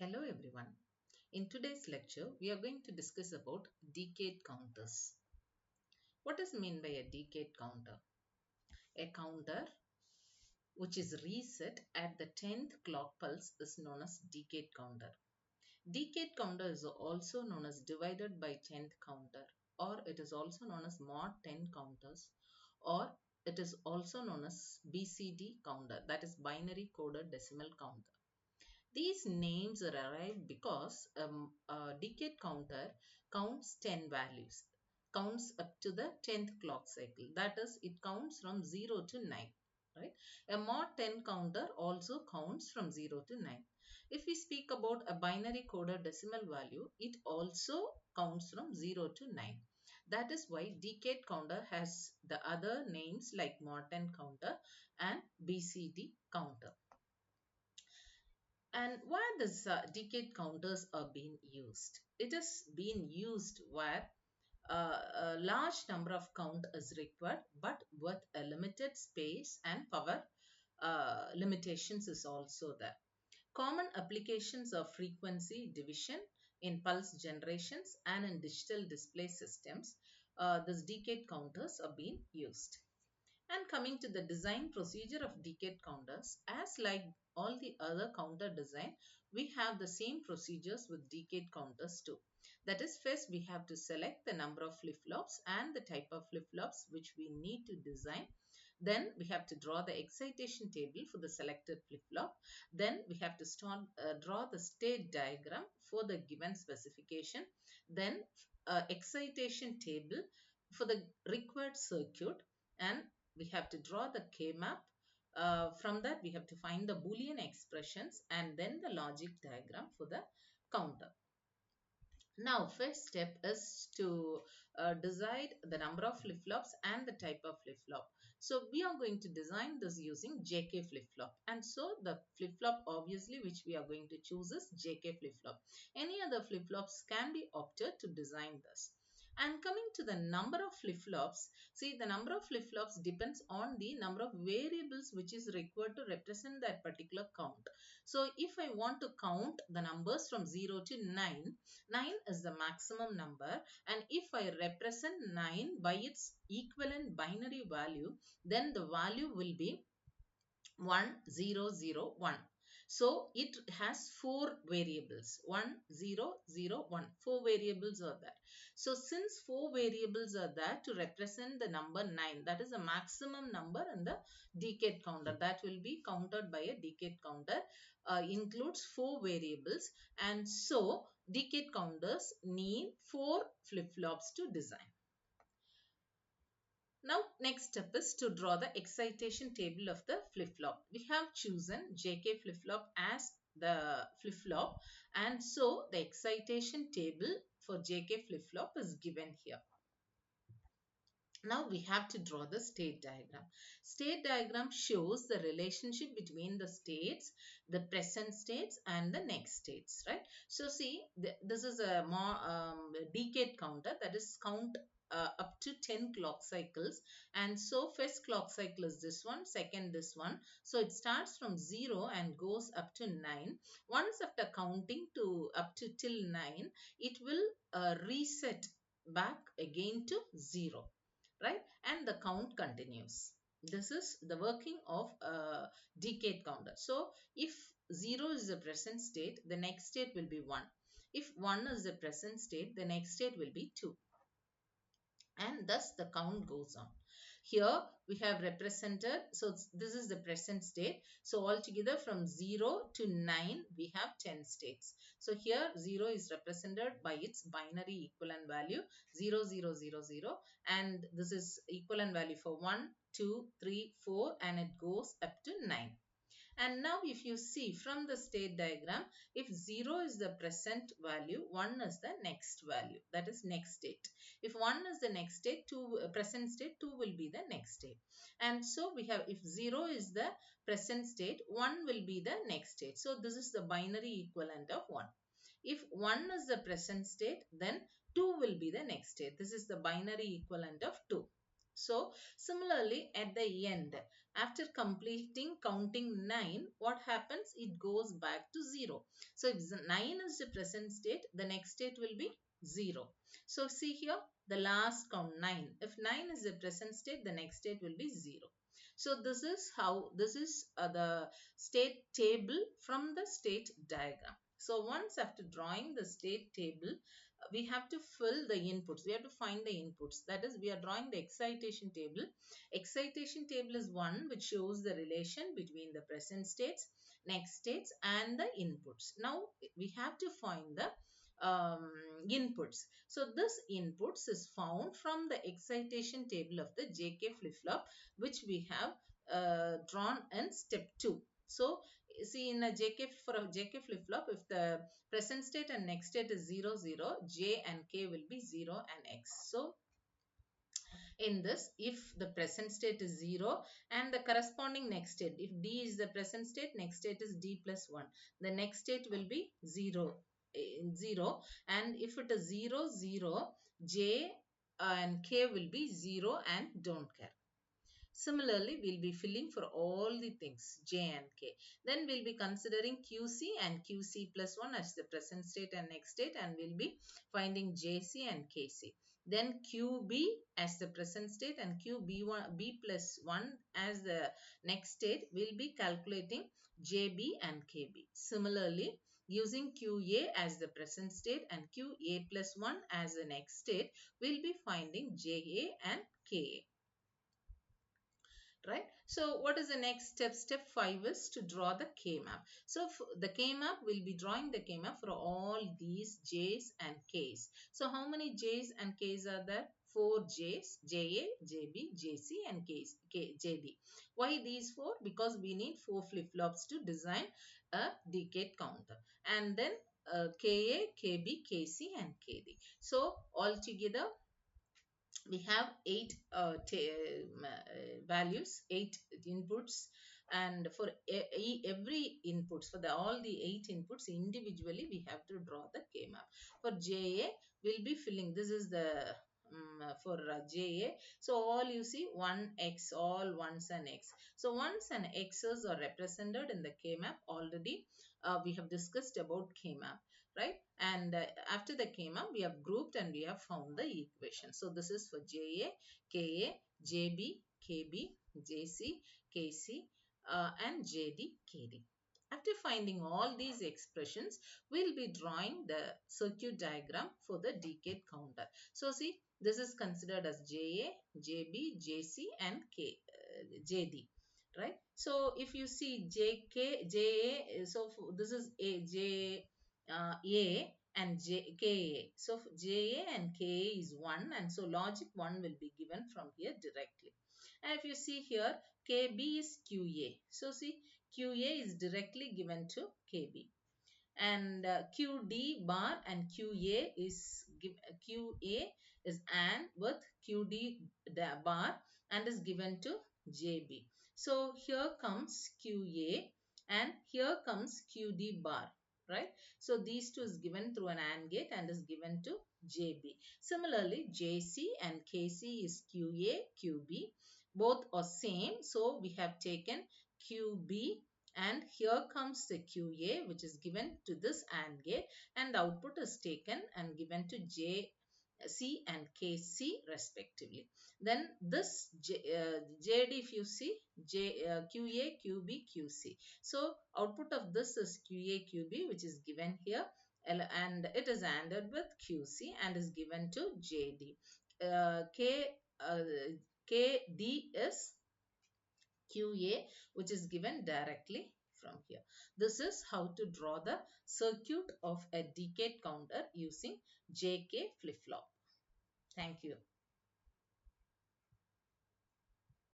Hello everyone. In today's lecture, we are going to discuss about decade counters. What is meant by a decade counter? A counter which is reset at the 10th clock pulse is known as decade counter. Decade counter is also known as divided by 10th counter, or it is also known as mod 10 counters, or it is also known as BCD counter, that is binary coded decimal counter. These names are arrived because a decade counter counts 10 values, counts up to the 10th clock cycle. That is, it counts from 0 to 9. Right? A mod 10 counter also counts from 0 to 9. If we speak about a binary coded decimal value, it also counts from 0 to 9. That is why decade counter has the other names like mod 10 counter and BCD counter. And where these decade counters are being used? It is being used where a large number of count is required, but with a limited space and power limitations is also there. Common applications of frequency division in pulse generations and in digital display systems, these decade counters are being used. And coming to the design procedure of decade counters, as like all the other counter design, we have the same procedures with decade counters too. That is, first we have to select the number of flip-flops and the type of flip-flops which we need to design. Then we have to draw the excitation table for the selected flip-flop. Then we have to draw the state diagram for the given specification. Then excitation table for the required circuit, and we have to draw the K-map. From that, we have to find the Boolean expressions and then the logic diagram for the counter. Now, first step is to decide the number of flip-flops and the type of flip-flop. So, we are going to design this using JK flip-flop. And so, the flip-flop obviously which we are going to choose is JK flip-flop. Any other flip-flops can be opted to design this. And coming to the number of flip-flops, see, the number of flip-flops depends on the number of variables which is required to represent that particular count. So, if I want to count the numbers from 0 to 9, 9 is the maximum number, and if I represent 9 by its equivalent binary value, then the value will be 1001. So it has four variables, 1001. Four variables are there. So since four variables are there to represent the number 9, that is the maximum number in the decade counter that will be counted by a decade counter, includes four variables, and so decade counters need four flip-flops to design. Now, next step is to draw the excitation table of the flip-flop. We have chosen JK flip-flop as the flip-flop, and so the excitation table for JK flip-flop is given here. Now we have to draw the state diagram. State diagram shows the relationship between the states, the present states and the next states, right? So see, this is a more decade counter, that is count up to 10 clock cycles. And so first clock cycle is this one, second this one. So it starts from 0 and goes up to 9. Once after counting to up to till 9, it will reset back again to 0. Right, and the count continues. This is the working of a decade counter. So if 0 is the present state, the next state will be 1. If 1 is the present state, the next state will be 2. And thus the count goes on. Here we have represented, so this is the present state. So altogether from 0 to 9 we have 10 states. So here 0 is represented by its binary equivalent value 0 0 0 0, and this is equivalent value for 1 2 3 4, and it goes up to 9. And now if you see from the state diagram, if 0 is the present value, 1 is the next value, that is next state. If 1 is the next state, present state, 2 will be the next state. And so we have, if 0 is the present state, 1 will be the next state. So this is the binary equivalent of 1. If 1 is the present state, then 2 will be the next state. This is the binary equivalent of 2. So similarly at the end, after completing counting 9, what happens? It goes back to 0. So if 9 is the present state, the next state will be 0. So see here, the last count 9. If 9 is the present state, the next state will be 0. So this is the state table from the state diagram. So once after drawing the state table, we have to fill the inputs. We have to find the inputs. That is, we are drawing the excitation table. Excitation table is one which shows the relation between the present states, next states, and the inputs. Now we have to find the inputs. So this inputs is found from the excitation table of the JK flip-flop, which we have drawn in step 2. So see, in a JK, for a JK flip-flop, if the present state and next state is 0, 0, J and K will be 0 and X. So in this, if the present state is 0 and the corresponding next state, if D is the present state, next state is D plus 1. The next state will be 0, 0, and if it is 0, 0, J and K will be 0 and don't care. Similarly, we'll be filling for all the things J and K. Then we'll be considering QC and QC plus 1 as the present state and next state, and we'll be finding JC and KC. Then QB as the present state and QB1, B plus 1 as the next state, we'll be calculating JB and KB. Similarly, using QA as the present state and QA plus 1 as the next state, we'll be finding JA and KA. Right. So what is the next step? Step 5 is to draw the K map. So the K map, will be drawing the K map for all these J's and K's. So how many J's and K's are there? 4 J's, JA, JB, JC and JD. Why these 4? Because we need 4 flip-flops to design a decade counter. And then KA, KB, KC and KD. So altogether we have 8 values, 8 inputs, and for every inputs, for all the 8 inputs individually, we have to draw the K map. For JA, we'll be filling, this is the for JA. So all you see 1x, all ones and x. So ones and x's are represented in the K map already. We have discussed about K map, right? And after the K map, we have grouped and we have found the equation. So this is for JA, KA, JB, KB, JC, KC, and JD, KD. After finding all these expressions, we'll be drawing the circuit diagram for the decade counter. So see, this is considered as JA, JB, JC and JD. Right. So if you see JK, JA, so this is A and KA. So JA and KA is 1, and so logic 1 will be given from here directly. And if you see here, KB is QA. So see, QA is directly given to KB. And QD bar and QA is AND with QD bar and is given to JB. So here comes QA and here comes QD bar, right? So these two is given through an AND gate and is given to JB. Similarly, JC and KC is QA, QB. Both are same. So we have taken QB and here comes the QA, which is given to this AND gate, and the output is taken and given to JC and KC respectively. Then this JD, if you see, QA, QB, QC. So output of this is QA, QB, which is given here, and it is ANDed with QC and is given to JD. KD is QA, which is given directly from here. This is how to draw the circuit of a decade counter using JK flip-flop. Thank you.